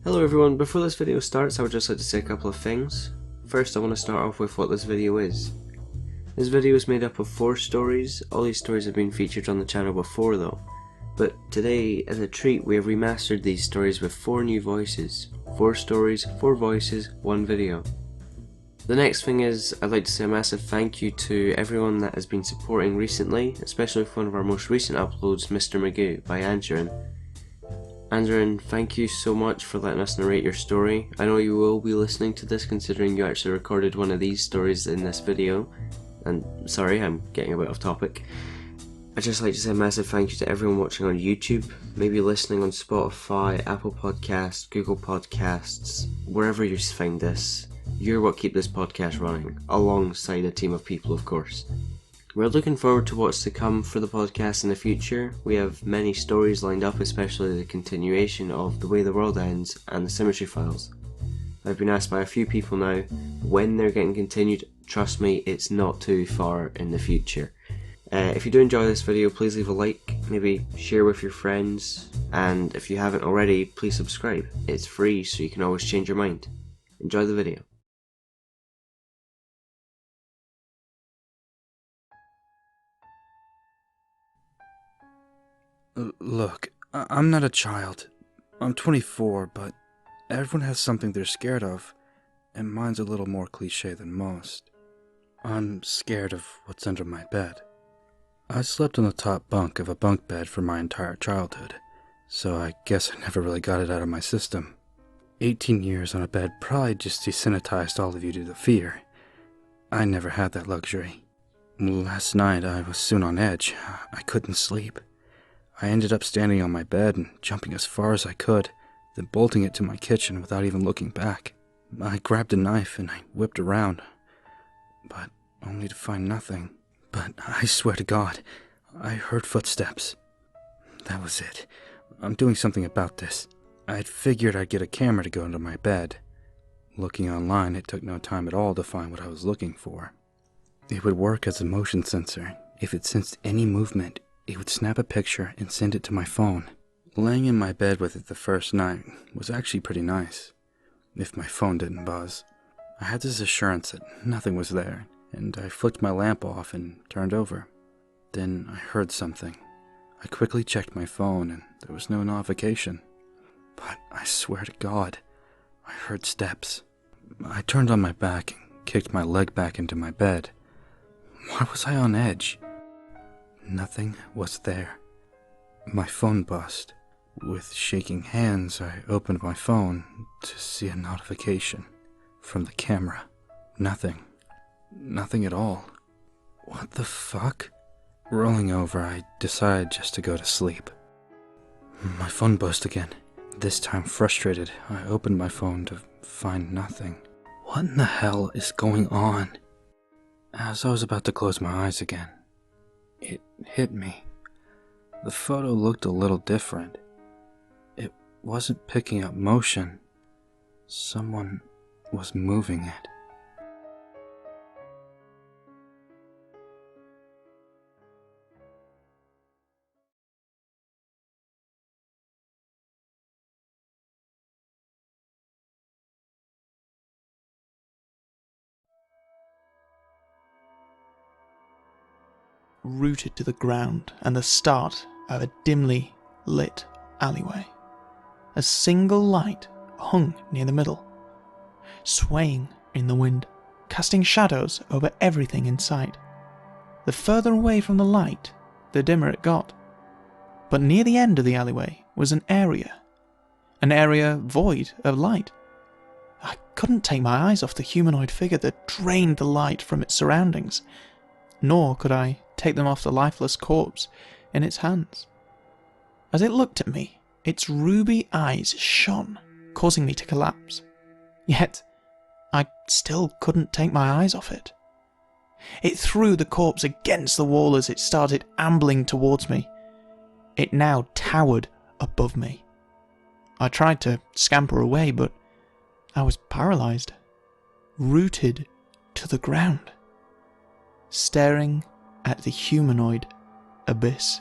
Hello everyone, before this video starts I would just like to say a couple of things. First I want to start off with what this video is. This video is made up of 4 stories. All these stories have been featured on the channel before though. But today, as a treat, we have remastered these stories with 4 new voices. 4 stories, 4 voices, 1 video. The next thing is, I'd like to say a massive thank you to everyone that has been supporting recently, especially with one of our most recent uploads, Mr. Magoo by Andrew. Andrew, thank you so much for letting us narrate your story. I know you will be listening to this considering you actually recorded one of these stories in this video. And sorry, I'm getting a bit off topic. I'd just like to say a massive thank you to everyone watching on YouTube, maybe listening on Spotify, Apple Podcasts, Google Podcasts, wherever you find this. You're what keep this podcast running, alongside a team of people of course. We're looking forward to what's to come for the podcast in the future. We have many stories lined up, especially the continuation of The Way the World Ends and the Symmetry Files. I've been asked by a few people now when they're getting continued. Trust me, it's not too far in the future. If you do enjoy this video, please leave a like, maybe share with your friends, and if you haven't already, please subscribe. It's free, so you can always change your mind. Enjoy the video. Look, I'm not a child. I'm 24, but everyone has something they're scared of, and mine's a little more cliche than most. I'm scared of what's under my bed. I slept on the top bunk of a bunk bed for my entire childhood, so I guess I never really got it out of my system. 18 years on a bed probably just desensitized all of you to the fear. I never had that luxury. Last night I was soon on edge. I couldn't sleep. I ended up standing on my bed and jumping as far as I could, then bolting it to my kitchen without even looking back. I grabbed a knife and I whipped around, but only to find nothing. But I swear to God, I heard footsteps. That was it. I'm doing something about this. I'd figured I'd get a camera to go under my bed. Looking online, it took no time at all to find what I was looking for. It would work as a motion sensor. If it sensed any movement, it would snap a picture and send it to my phone. Laying in my bed with it the first night was actually pretty nice, if my phone didn't buzz. I had this assurance that nothing was there, and I flicked my lamp off and turned over. Then I heard something. I quickly checked my phone and there was no notification. But I swear to God, I heard steps. I turned on my back and kicked my leg back into my bed. Why was I on edge? Nothing was there. My phone buzzed. With shaking hands, I opened my phone to see a notification from the camera. Nothing. Nothing at all. What the fuck? Rolling over, I decided just to go to sleep. My phone buzzed again. This time frustrated, I opened my phone to find nothing. What in the hell is going on? As I was about to close my eyes again, it hit me. The photo looked a little different. It wasn't picking up motion. Someone was moving it. Rooted to the ground and the start of a dimly lit alleyway. A single light hung near the middle, swaying in the wind, casting shadows over everything in sight. The further away from the light, the dimmer it got. But near the end of the alleyway was an area void of light. I couldn't take my eyes off the humanoid figure that drained the light from its surroundings, nor could I take them off the lifeless corpse in its hands. As it looked at me, its ruby eyes shone, causing me to collapse. Yet, I still couldn't take my eyes off it. It threw the corpse against the wall as it started ambling towards me. It now towered above me. I tried to scamper away, but I was paralyzed, rooted to the ground, staring at the humanoid abyss.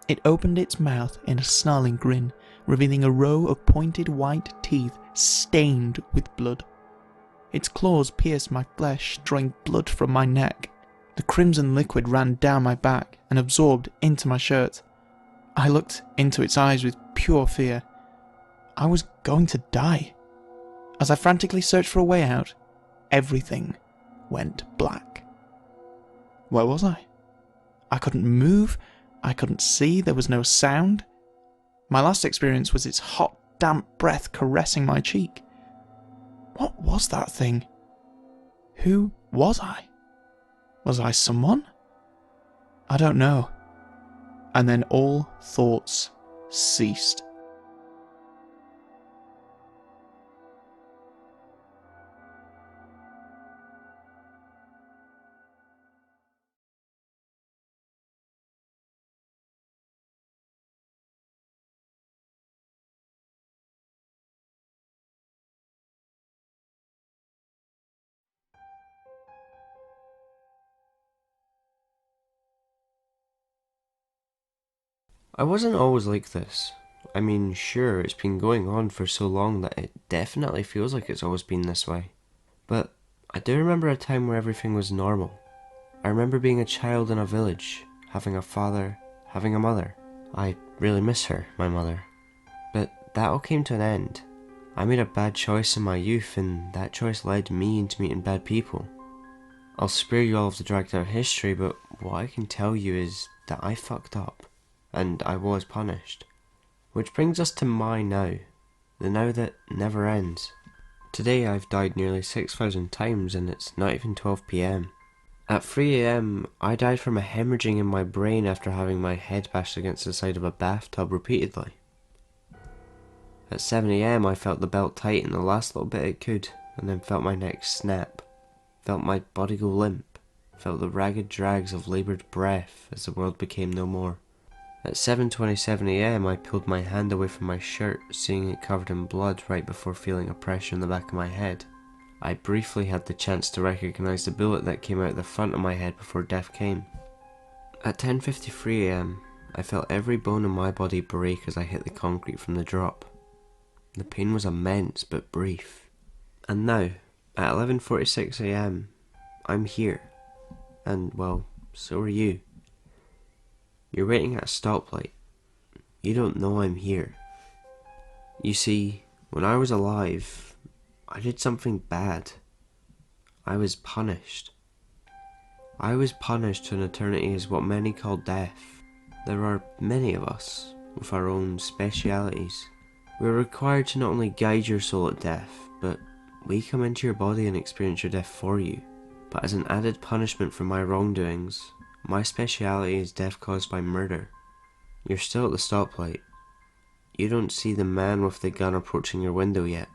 It opened its mouth in a snarling grin, revealing a row of pointed white teeth stained with blood. Its claws pierced my flesh, drawing blood from my neck. The crimson liquid ran down my back and absorbed into my shirt. I looked into its eyes with pure fear. I was going to die. As I frantically searched for a way out, everything went black. Where was I? I couldn't move, I couldn't see, there was no sound. My last experience was its hot, damp breath caressing my cheek. What was that thing? Who was I? Was I someone? I don't know. And then all thoughts ceased. I wasn't always like this. I mean, sure, it's been going on for so long that it definitely feels like it's always been this way. But I do remember a time where everything was normal. I remember being a child in a village, having a father, having a mother. I really miss her, my mother. But that all came to an end. I made a bad choice in my youth, and that choice led me into meeting bad people. I'll spare you all of the dragged out history, but what I can tell you is that I fucked up. And I was punished. Which brings us to my now, the now that never ends. Today I've died nearly 6,000 times and it's not even 12 PM. At 3 AM I died from a hemorrhaging in my brain after having my head bashed against the side of a bathtub repeatedly. At 7 AM I felt the belt tighten the last little bit it could, and then felt my neck snap, felt my body go limp, felt the ragged drags of laboured breath as the world became no more. At 7:27 AM I pulled my hand away from my shirt, seeing it covered in blood right before feeling a pressure in the back of my head. I briefly had the chance to recognise the bullet that came out the front of my head before death came. At 10:53 AM I felt every bone in my body break as I hit the concrete from the drop. The pain was immense but brief. And now, at 11:46 AM, I'm here. And well, so are you. You're waiting at a stoplight. You don't know I'm here. You see, when I was alive, I did something bad. I was punished. I was punished to an eternity as what many call death. There are many of us, with our own specialities. We're required to not only guide your soul at death, but we come into your body and experience your death for you. But as an added punishment for my wrongdoings, my speciality is death caused by murder. You're still at the stoplight. You don't see the man with the gun approaching your window yet.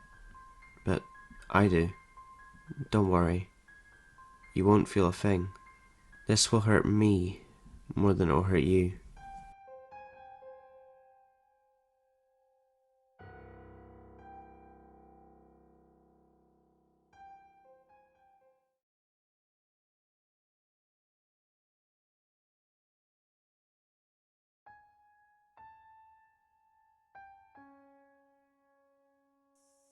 But I do. Don't worry. You won't feel a thing. This will hurt me more than it will hurt you.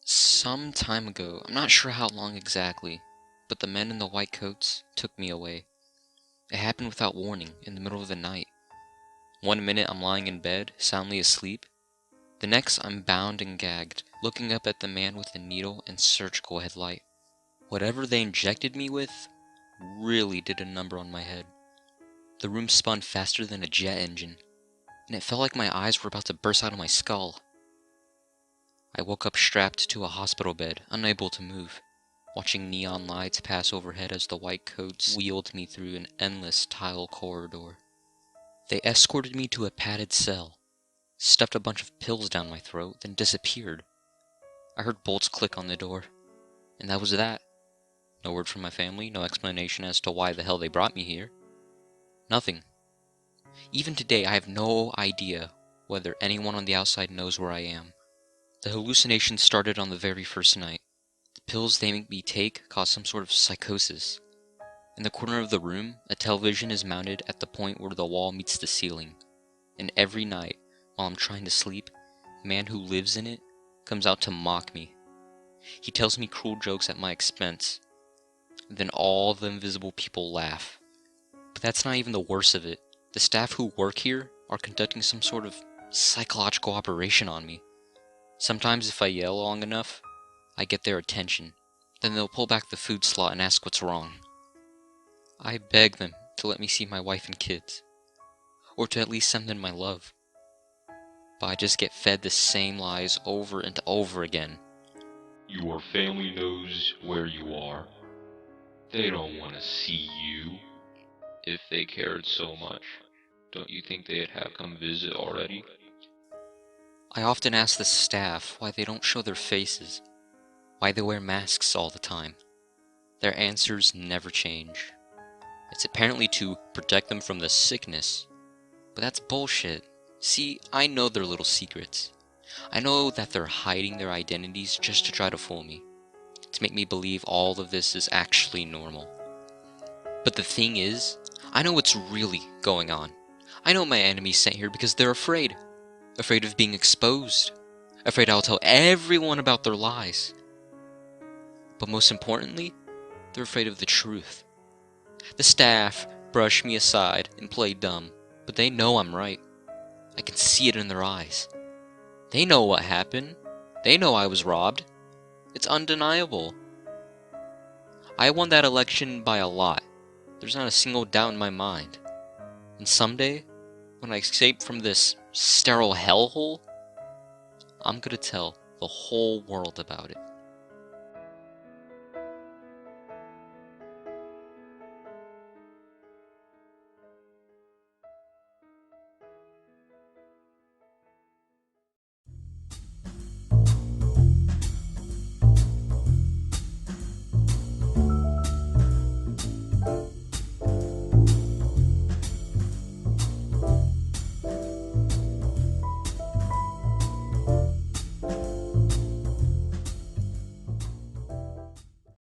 Some time ago, I'm not sure how long exactly, but the men in the white coats took me away. It happened without warning, in the middle of the night. 1 minute I'm lying in bed, soundly asleep. The next I'm bound and gagged, looking up at the man with the needle and surgical headlight. Whatever they injected me with really did a number on my head. The room spun faster than a jet engine, and it felt like my eyes were about to burst out of my skull. I woke up strapped to a hospital bed, unable to move, watching neon lights pass overhead as the white coats wheeled me through an endless tile corridor. They escorted me to a padded cell, stuffed a bunch of pills down my throat, then disappeared. I heard bolts click on the door, and that was that. No word from my family, no explanation as to why the hell they brought me here. Nothing. Even today, I have no idea whether anyone on the outside knows where I am. The hallucinations started on the very first night. The pills they make me take cause some sort of psychosis. In the corner of the room, a television is mounted at the point where the wall meets the ceiling. And every night, while I'm trying to sleep, the man who lives in it comes out to mock me. He tells me cruel jokes at my expense. Then all the invisible people laugh. But that's not even the worst of it. The staff who work here are conducting some sort of psychological operation on me. Sometimes if I yell long enough, I get their attention. Then they'll pull back the food slot and ask what's wrong. I beg them to let me see my wife and kids, or to at least send them my love. But I just get fed the same lies over and over again. Your family knows where you are. They don't want to see you. If they cared so much, don't you think they'd have come visit already? I often ask the staff why they don't show their faces, why they wear masks all the time. Their answers never change. It's apparently to protect them from the sickness, but that's bullshit. See, I know their little secrets. I know that they're hiding their identities just to try to fool me, to make me believe all of this is actually normal. But the thing is, I know what's really going on. I know my enemies sent here because they're afraid. Afraid of being exposed. Afraid I'll tell everyone about their lies. But most importantly, they're afraid of the truth. The staff brush me aside and play dumb, but they know I'm right. I can see it in their eyes. They know what happened. They know I was robbed. It's undeniable. I won that election by a lot. There's not a single doubt in my mind. And someday, when I escape from this sterile hellhole, I'm gonna tell the whole world about it.